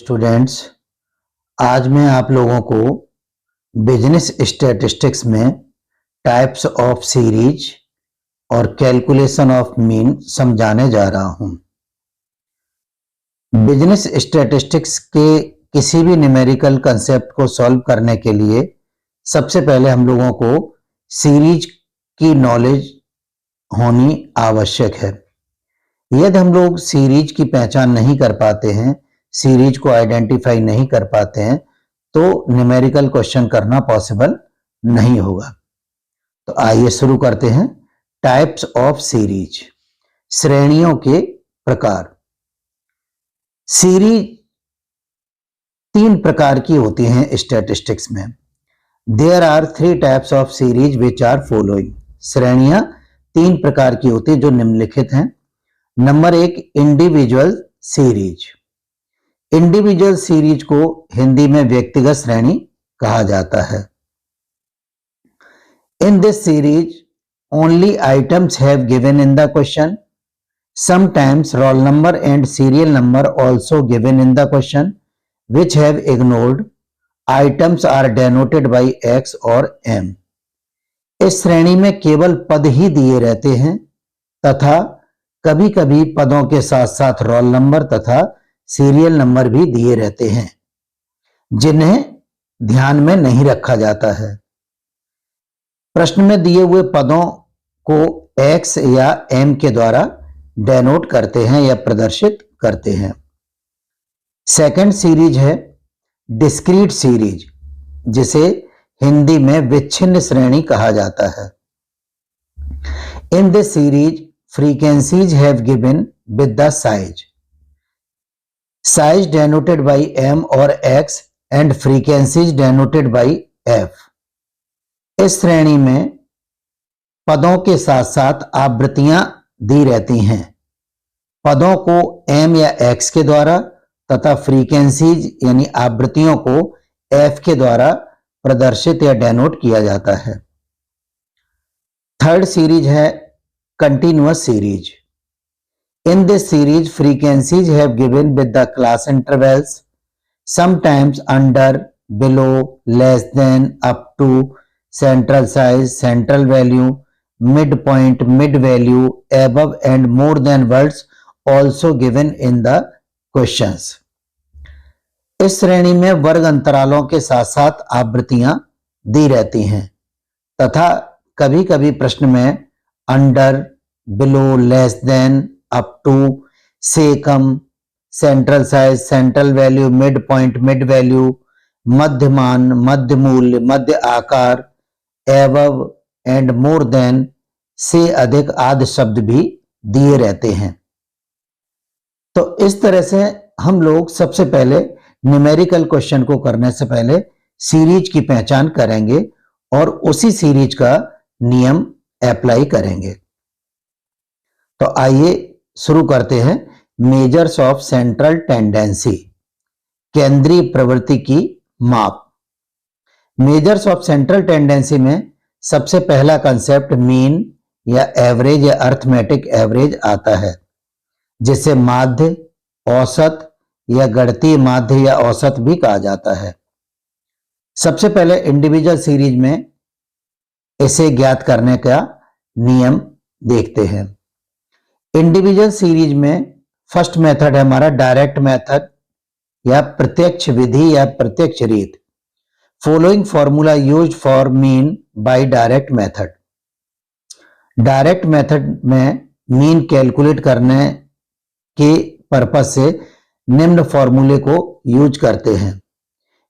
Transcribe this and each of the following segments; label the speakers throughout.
Speaker 1: Students, आज मैं आप लोगों को बिजनेस स्टैटिस्टिक्स में टाइप्स ऑफ सीरीज और कैलकुलेशन ऑफ मीन समझाने जा रहा हूं। बिजनेस स्टैटिस्टिक्स के किसी भी न्यूमेरिकल कंसेप्ट को सॉल्व करने के लिए सबसे पहले हम लोगों को सीरीज की नॉलेज होनी आवश्यक है। यदि हम लोग सीरीज की पहचान नहीं कर पाते हैं, सीरीज को आइडेंटिफाई नहीं कर पाते हैं, तो न्यूमेरिकल क्वेश्चन करना पॉसिबल नहीं होगा। तो आइए शुरू करते हैं। टाइप्स ऑफ सीरीज, श्रेणियों के प्रकार। सीरीज तीन प्रकार की होती हैं स्टैटिस्टिक्स में। There are 3 types of series which are following. श्रेणियां तीन प्रकार की होती है जो निम्नलिखित हैं। Number 1, individual series. Individual series को हिंदी में व्यक्तिगत श्रेणी कहा जाता है। In this series only items have given in the question, sometimes roll number and serial number also given in the question which have ignored. Items are denoted by X और M. इस श्रेणी में केवल पद ही दिए रहते हैं तथा कभी कभी पदों के साथ साथ रोल नंबर तथा सीरियल नंबर भी दिए रहते हैं जिन्हें ध्यान में नहीं रखा जाता है। प्रश्न में दिए हुए पदों को X या M के द्वारा डेनोट करते हैं या प्रदर्शित करते हैं। सेकंड सीरीज है डिस्क्रीट सीरीज, जिसे हिंदी में विच्छिन्न श्रेणी कहा जाता है। In this series frequencies have given with the size denoted by M और X and frequencies denoted by F। इस श्रेणी में पदों के साथ साथ आवृत्तियां दी रहती हैं। पदों को M या X के द्वारा तथा फ्रीक्वेंसीज यानी आवृत्तियों को F के द्वारा प्रदर्शित या डेनोट किया जाता है। थर्ड सीरीज है continuous series. In this series frequencies have given with the class intervals, sometimes under, below, less than, up to, central size, central value, mid point, mid value, above and more than words also given in the questions. इस श्रेणी में वर्ग अंतरालों के साथ साथ आवृत्तियां दी रहती हैं तथा कभी कभी प्रश्न में under, below, less than, up to, से कम, central size, central value, mid point, mid value, मध्यमान, मध्य मूल्य, मध्य आकार, एबव एंड मोर देन, से अधिक आदि शब्द भी दिए रहते हैं। तो इस तरह से हम लोग सबसे पहले न्यूमेरिकल क्वेश्चन को करने से पहले सीरीज की पहचान करेंगे और उसी सीरीज का नियम अप्लाई करेंगे। तो आइए शुरू करते हैं। मेजर्स ऑफ सेंट्रल टेंडेंसी, केंद्रीय प्रवृत्ति की माप। मेजर्स ऑफ सेंट्रल टेंडेंसी में सबसे पहला कंसेप्ट मीन या एवरेज या अर्थमेटिक एवरेज आता है, जिसे माध्य, औसत या गणितीय माध्य या औसत भी कहा जाता है। सबसे पहले इंडिविजुअल सीरीज में इसे ज्ञात करने का नियम देखते हैं। इंडिविजुअल सीरीज में फर्स्ट मेथड है हमारा डायरेक्ट मेथड या प्रत्यक्ष विधि या प्रत्यक्ष रीत। Following formula used for mean bye direct method. Direct method में मीन कैलकुलेट करने के पर्पज से निम्न फॉर्मूले को यूज करते हैं।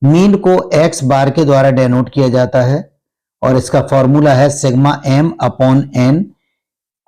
Speaker 1: मीन को x बार के द्वारा डेनोट किया जाता है और इसका फॉर्मूला है sigma m upon n।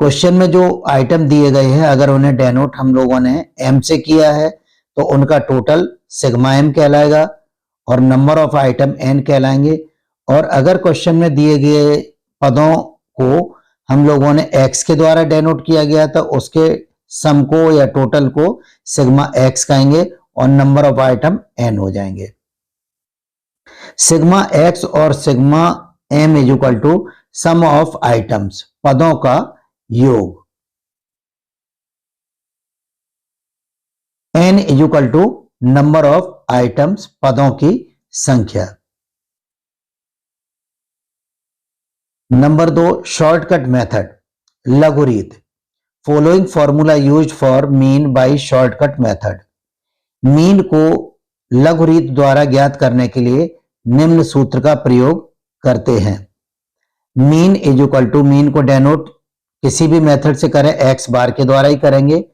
Speaker 1: Question में जो आइटम दिए गए हैं अगर उन्हें डेनोट हम लोगों ने m से किया है तो उनका टोटल सिग्मा m कहलाएगा और नंबर ऑफ आइटम n कहलाएंगे। और अगर क्वेश्चन में दिए गए पदों को हम लोगों ने x के द्वारा डेनोट किया गया तो उसके सम को या टोटल को सिग्मा x कहेंगे और नंबर ऑफ आइटम n हो जाएंगे। सिग्मा x और sigma m is equal to sum of items, पदों का योग। n is equal to number of items, पदों की संख्या। नंबर 2, शॉर्टकट मेथड, लघुरीत। Following formula used for mean by shortcut method. Mean को लघुरीत द्वारा ज्ञात करने के लिए निम्न सूत्र का प्रयोग करते हैं। Mean is equal to, mean को डेनोट किसी भी मेथड से करें, एक्स बार के द्वारा ही करेंगे।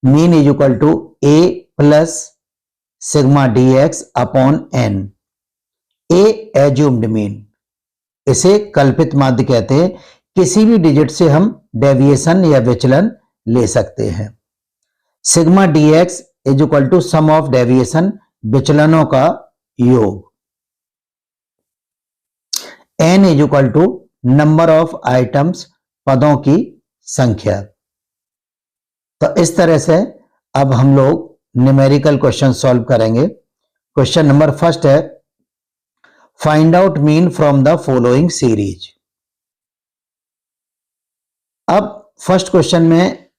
Speaker 1: Mean is equal to A plus sigma D X upon N. A assumed mean, इसे कल्पित माध्य कहते हैं। किसी भी डिजिट से हम डेविएशन या विचलन ले सकते हैं। Sigma D X is equal to sum of deviation, विचलनों का योग। N is equal to number of items, पदों की संख्या। तो इस तरह से अब हम लोग न्यूमेरिकल क्वेश्चन सॉल्व करेंगे। क्वेश्चन नंबर फर्स्ट है, find out mean from the following series. अब फर्स्ट क्वेश्चन में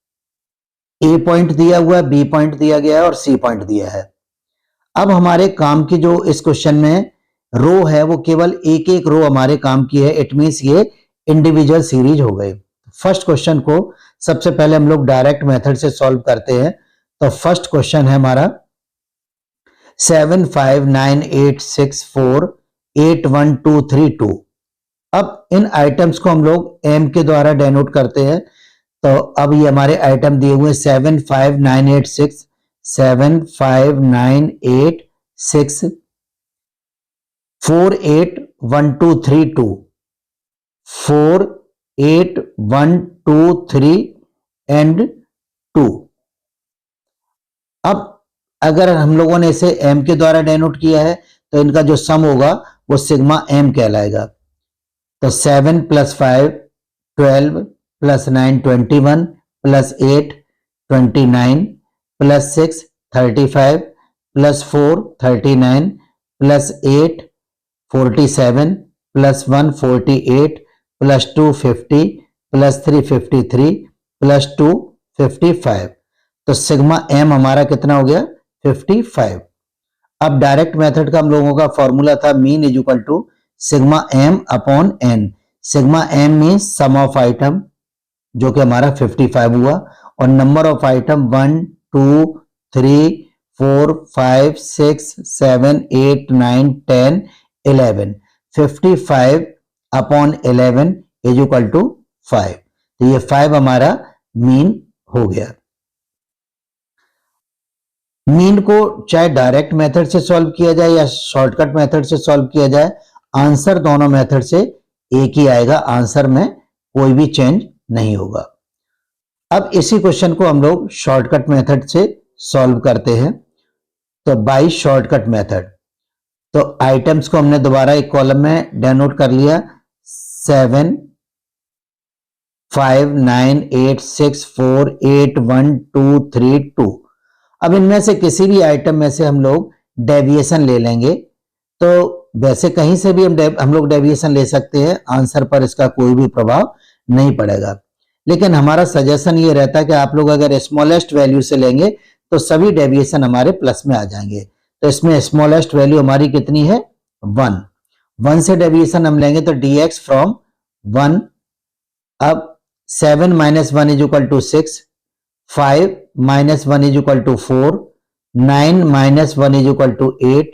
Speaker 1: ए पॉइंट दिया हुआ है, बी पॉइंट दिया गया है और सी पॉइंट दिया है। अब हमारे काम की जो इस क्वेश्चन में रो है वो केवल एक एक रो हमारे काम की है। इट मींस ये इंडिविजुअल सीरीज हो गई। फर्स्ट क्वेश्चन को सबसे पहले हम लोग डायरेक्ट मेथड से सॉल्व करते हैं। तो फर्स्ट क्वेश्चन है हमारा 7 5 9 8 6 4 8 1 2 3 2। अब इन आइटम्स को हम लोग एम के द्वारा डेनोट करते हैं। तो अब ये हमारे आइटम दिए हुए 7 5 9 8 6, 7 5 9 8 6, 4 8 1 2 3 2, 4 8 1 2 3 एंड 2। अब अगर हम लोगों ने इसे m के द्वारा डेनोट किया है तो इनका जो सम होगा वो सिग्मा m कहलाएगा। तो 7 + 5 12 + 9 21 + 8 29 + 6 35 + 4 39 + 8 47 + 1 48 + 2 50 + 3 53 + 2 55। तो सिग्मा m हमारा कितना हो गया 55। अब डायरेक्ट मेथड का हम लोगों का फॉर्मूला था mean is equal to sigma m upon n। Sigma m means sum of item, जो कि हमारा 55 हुआ, और number of item 1 2 3 4 5 6 7 8 9 10 11। 55 upon 11 is equal to 5। तो ये 5 हमारा मीन हो गया। मीन को चाहे डायरेक्ट मेथड से सॉल्व किया जाए या शॉर्टकट मेथड से सॉल्व किया जाए, आंसर दोनों मेथड से एक ही आएगा। आंसर में कोई भी चेंज नहीं होगा। अब इसी क्वेश्चन को हम लोग शॉर्टकट मेथड से सॉल्व करते हैं। तो बाय शॉर्टकट मेथड, तो आइटम्स को हमने दोबारा एक कॉलम में डेनोट कर लिया, 7 5 9 8 6 4 8 1 2 3 2। अब इनमें से किसी भी आइटम में से हम लोग डेविएशन ले लेंगे। तो वैसे कहीं से भी हम लोग डेविएशन ले सकते हैं, आंसर पर इसका कोई भी प्रभाव नहीं पड़ेगा। लेकिन हमारा सजेशन ये रहता है कि आप लोग अगर स्मॉलेस्ट वैल्यू से लेंगे तो सभी डेविएशन हमारे प्लस में आ जाएंगे। तो इसमें स्मॉलेस्ट वैल्यू हमारी कितनी है 1। 1 से डेविएशन हम लेंगे तो dx फ्रॉम 1। अब 7 - 1 is equal to 6, 5 - 1 is equal to 4, 9 - 1 is equal to 8,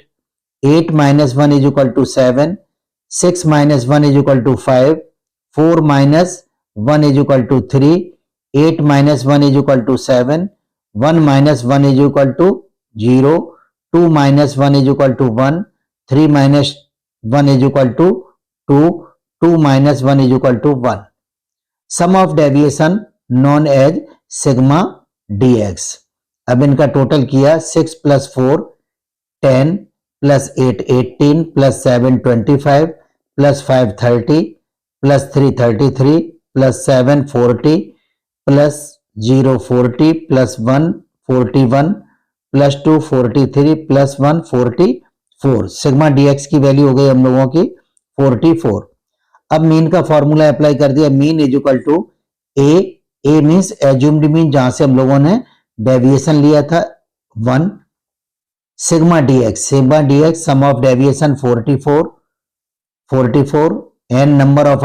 Speaker 1: 8 - 1 is equal to 7, 6 - 1 is equal to 5, 4 - 1 is equal to 3, 8 - 1 is equal to 7, 1 - 1 is equal to 0, 2 - 1 is equal to 1, 3 - 1 is equal to 2, 2 - 1 is equal to 1। Sum of deviation known as sigma dx। अब इनका total किया 6 + 4 10 + 8 18 + 7 25 + 5 30 + 3 33 + 7 40 + 0 40 + 1 41 + 2 43 + 1 44। Sigma dx की value हो गई हम लोगों की 44। अब मीन का फॉर्मूला अप्लाई कर दिया, mean is equal to A means assumed mean, जहां से हम लोगों ने डेविएशन लिया था 1, sigma D X sum of deviation 44 and number of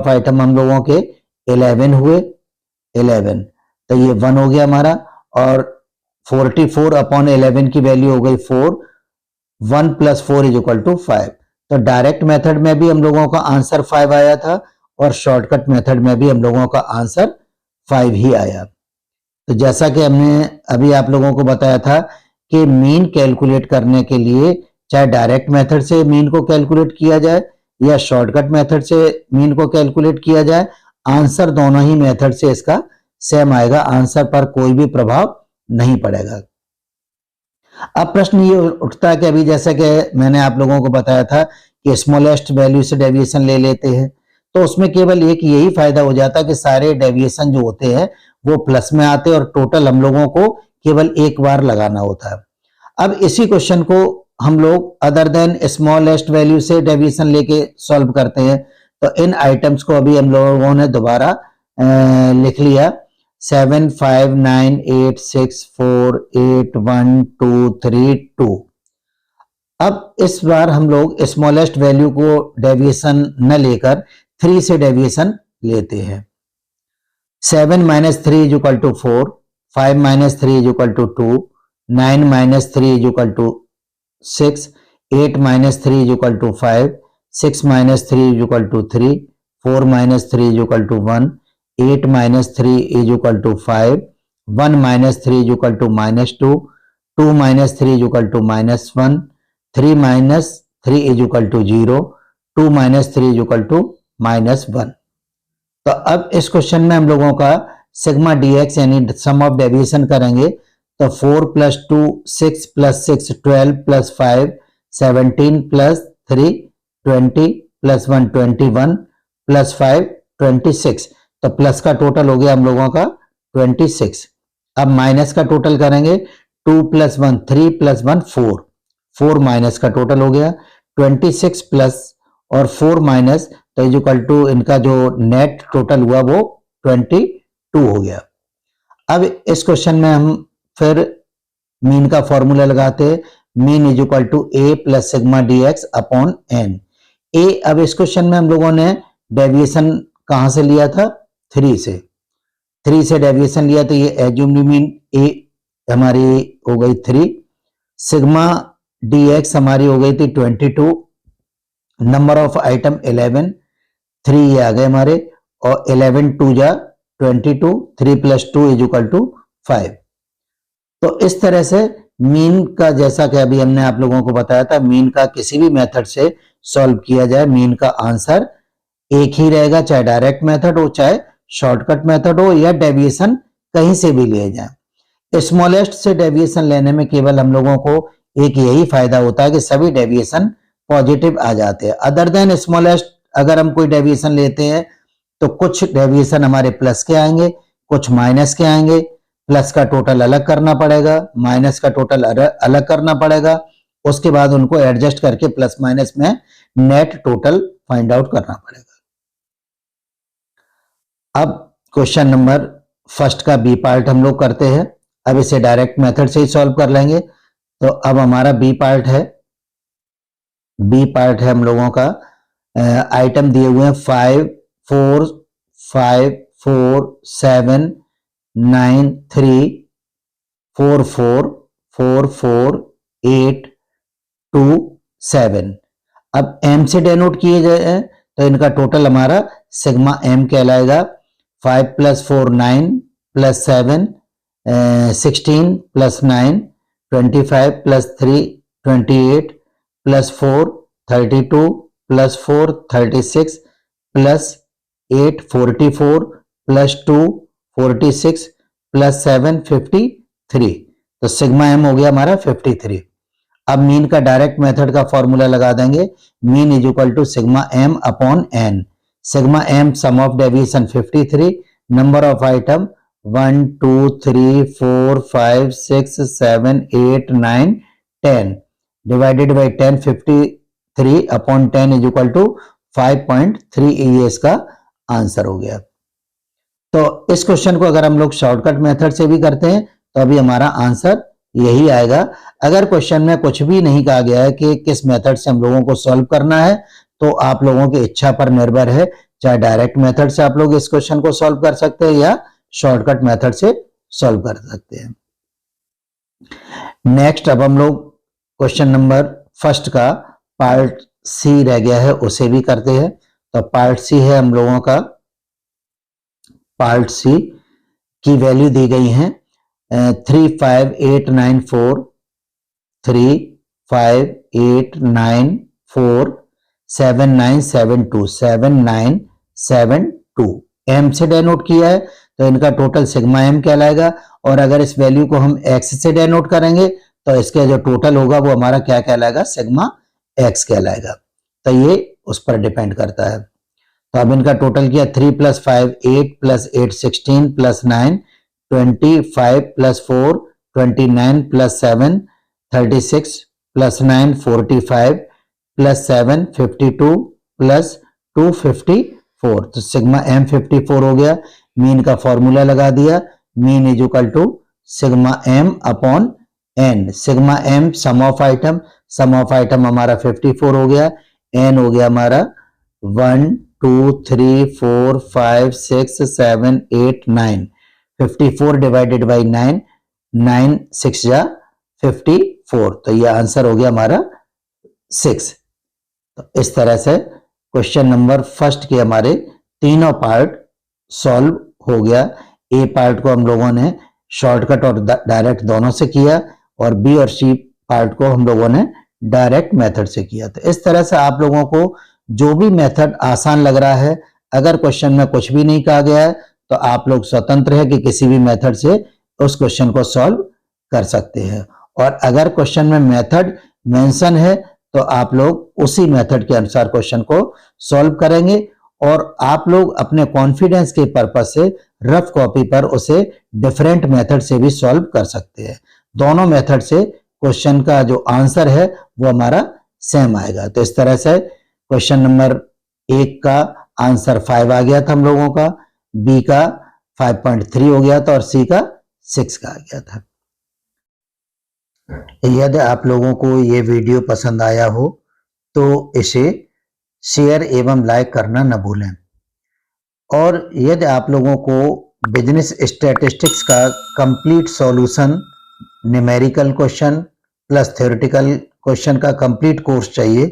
Speaker 1: item हम लोगों के 11 हुए, 11 तो ये 1 हो गया हमारा, और 44 अपॉन 11 की वैल्यू हो गई 4, 1 + 4 = 5। तो डायरेक्ट मेथड में भी हम लोगों का आंसर 5 आया था और शॉर्टकट मेथड में भी हम लोगों का आंसर 5 ही आया। तो जैसा कि हमने अभी आप लोगों को बताया था कि मीन कैलकुलेट करने के लिए चाहे डायरेक्ट मेथड से मीन को कैलकुलेट किया जाए या शॉर्टकट मेथड से मीन को कैलकुलेट किया जाए, आंसर दोनों ही मेथड से इसका सेम आएगा, आंसर पर कोई भी प्रभाव नहीं पड़ेगा। अब प्रश्न ये उठता है कि अभी जैसा कि मैंने आप लोगों को बताया था कि स्मॉलेस्ट वैल्यू से डेविएशन ले लेते हैं, तो उसमें केवल एक यही फायदा हो जाता है कि सारे डेविएशन जो होते हैं वो प्लस में आते हैं और टोटल हम लोगों को केवल एक बार लगाना होता है। अब इसी क्वेश्चन को हम लोग अदर देन स्मॉलेस्ट वैल्यू से डेविएशन लेके सॉल्व करते हैं। तो इन आइटम्स को अभी हम लोगों ने दोबारा लिख लिया, 7 5 9 8 6 4 8 1 2 3 2। अब इस बार हम लोग स्मॉलेस्ट वैल्यू को डेविएशन न लेकर 3 से डेविएशन लेते हैं। 7 - 3 = 4, 5 - 3 = 2, 9 - 3 = 6, 8 - 3 = 5, 6 - 3 = 3, 4 - 3 = 1, 8 - 3 = 5, 1 - 3 = -2, 2 - 3 = -1, 3 - 3 = 0, 2 - 3 = -1। तो अब इस क्वेश्चन में हम लोगों का सिग्मा डी एक्स यानी सम ऑफ डेविएशन करेंगे। तो 4 + 2 6 + 6 12 + 5 17 + 3 20 + 1 21 + 5 26। तो प्लस का टोटल हो गया हम लोगों का 26। अब माइनस का टोटल करेंगे, 2 + 1 3 + 1 4, 4 माइनस का टोटल हो गया 26 प्लस और 4 माइनस, तो इक्वल टू इनका जो नेट टोटल हुआ वो 22 हो गया। अब इस क्वेश्चन में हम फिर मीन का फॉर्मूला लगाते हैं, mean equal to a + sigma dx upon n। a, अब इस क्वेश्चन में हम लोगों ने डेविएशन कहां से लिया था, 3 से डेविएशन लिया, तो ये एज्यूम्ड मीन a हमारी हो गई 3, सिग्मा dx हमारी हो गई थी 22, नंबर ऑफ आइटम 11, 3 ये आ गए हमारे, और 11 2 जा 22, 3 + 2 = 5। तो इस तरह से मीन का, जैसा कि अभी हमने आप लोगों को बताया था, मीन का किसी भी मेथड से सॉल्व किया जाए, मीन का आंसर एक ही रहेगा, चाहे डायरेक्ट मेथड हो, चाहे शॉर्टकट मेथड हो, या डेविएशन कहीं से भी लिए जाए। स्मॉलेस्ट से डेविएशन लेने में केवल हम लोगों को एक यही फायदा होता है कि सभी डेविएशन पॉजिटिव आ जाते हैं। अदर देन स्मॉलेस्ट अगर हम कोई डेविएशन लेते हैं तो कुछ डेविएशन हमारे प्लस के आएंगे, कुछ माइनस के आएंगे, प्लस का टोटल अलग करना पड़ेगा, माइनस का टोटल अलग करना पड़ेगा, उसके बाद उनको एडजस्ट करके प्लस माइनस में नेट टोटल फाइंड आउट करना पड़ेगा। अब क्वेश्चन नंबर फर्स्ट का बी पार्ट हम लोग करते हैं। अब इसे डायरेक्ट मेथड से ही सॉल्व कर लेंगे। तो अब हमारा बी पार्ट है हम लोगों का, आइटम दिए हुए हैं 5 4 5 4 7 9 3 4 4 4 4 8 2 7। अब m से डेनोट किए जाए तो इनका टोटल हमारा सिग्मा m कहलाएगा। 5 + 4 9 + 7 16 + 9 25 + 3 28 + 4 32 + 4 36 + 8 44 + 2 46 + 7 53। तो सिग्मा m हो गया हमारा 53। अब मीन का डायरेक्ट मेथड का फॉर्मूला लगा देंगे, mean equal to sigma m upon n। Sigma m sum of deviation 53, number of item 1 2 3 4 5 6 7 8 9 10 divided by 10, 53 अपॉन 10 इक्वल टू 5.3। ये इसका आंसर हो गया। तो इस क्वेश्चन को अगर हम लोग शॉर्टकट मेथड से भी करते हैं तो अभी हमारा आंसर यही आएगा। अगर क्वेश्चन में कुछ भी नहीं कहा गया है कि किस मेथड से हम लोगों को सॉल्व करना है, तो आप लोगों की इच्छा पर निर्भर है, चाहे डायरेक्ट मेथड से आप लोग इस क्वेश्चन को सॉल्व कर सकते हैं या शॉर्टकट मेथड से सॉल्व कर सकते हैं। नेक्स्ट अब हम लोग क्वेश्चन नंबर फर्स्ट का पार्ट सी रह गया है, उसे भी करते हैं। तो पार्ट सी है हम लोगों का, पार्ट सी की वैल्यू दी गई है 35894 35894 7972 एम से डेनोट किया है, तो इनका टोटल सिग्मा एम कहलाएगा। और अगर इस वैल्यू को हम एक्स से डेनोट करेंगे तो इसका जो टोटल होगा वो हमारा क्या कहलाएगा, सिग्मा एक्स कहलाएगा। तो ये उस पर डिपेंड करता है। तो अब इनका टोटल किया 3 + 5 8 + 8 16 + 9 25 + 4 29 + 7 36 + 9 45 + 7 52 + 2 54। तो सिग्मा एम 54 हो गया। मीन का फॉर्मूला लगा दिया, mean is equal to sigma M upon N. Sigma M sum of item, sum of item हमारा 54 हो गया, एन हो गया हमारा 1 2 3 4 5 6 7 8 9। 54 डिवाइडेड बाई 9, 9 6 या 54, तो ये आंसर हो गया हमारा 6। तो इस तरह से क्वेश्चन नंबर फर्स्ट के हमारे तीनों पार्ट सॉल्व हो गया। ए पार्ट को हम लोगों ने शॉर्टकट और डायरेक्ट दोनों से किया, और बी और सी पार्ट को हम लोगों ने डायरेक्ट मेथड से किया। तो इस तरह से आप लोगों को जो भी मेथड आसान लग रहा है, अगर क्वेश्चन में कुछ भी नहीं कहा गया है, तो आप लोग स्वतंत्र है कि किसी भी मेथड से उस क्वेश्चन को सॉल्व कर सकते हैं। और अगर क्वेश्चन में मेथड मेंशन है तो आप लोग उसी मेथड के अनुसार क्वेश्चन को सॉल्व करेंगे, और आप लोग अपने कॉन्फिडेंस के पर्पज से रफ कॉपी पर उसे डिफरेंट मेथड से भी सॉल्व कर सकते हैं। दोनों मेथड से क्वेश्चन का जो आंसर है वो हमारा सेम आएगा। तो इस तरह से क्वेश्चन नंबर 1 का आंसर 5 आ गया था हम लोगों का, बी का 5.3 हो गया था, और सी का 6 का आ गया था। यदि आप लोगों को ये वीडियो पसंद आया हो तो इसे शेयर एवं लाइक करना न भूलें। और यदि आप लोगों को बिजनेस स्टैटिस्टिक्स का complete solution, numerical question plus theoretical question का कंप्लीट कोर्स चाहिए,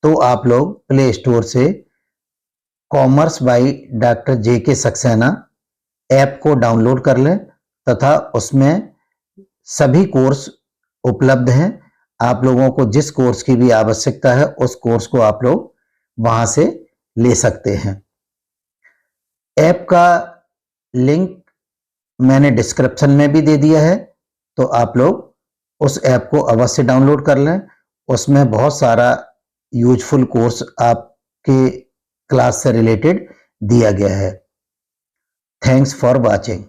Speaker 1: तो आप लोग प्ले स्टोर से commerce by doctor JK Saxena app को डाउनलोड कर लें, तथा उसमें सभी कोर्स उपलब्ध हैं। आप लोगों को जिस कोर्स की भी आवश्यकता है उस कोर्स को आप लोग वहां से ले सकते हैं। ऐप का लिंक मैंने डिस्क्रिप्शन में भी दे दिया है, तो आप लोग उस ऐप को अवश्य डाउनलोड कर लें। उसमें बहुत सारा यूजफुल कोर्स आपके क्लास से रिलेटेड दिया गया है। Thanks for watching.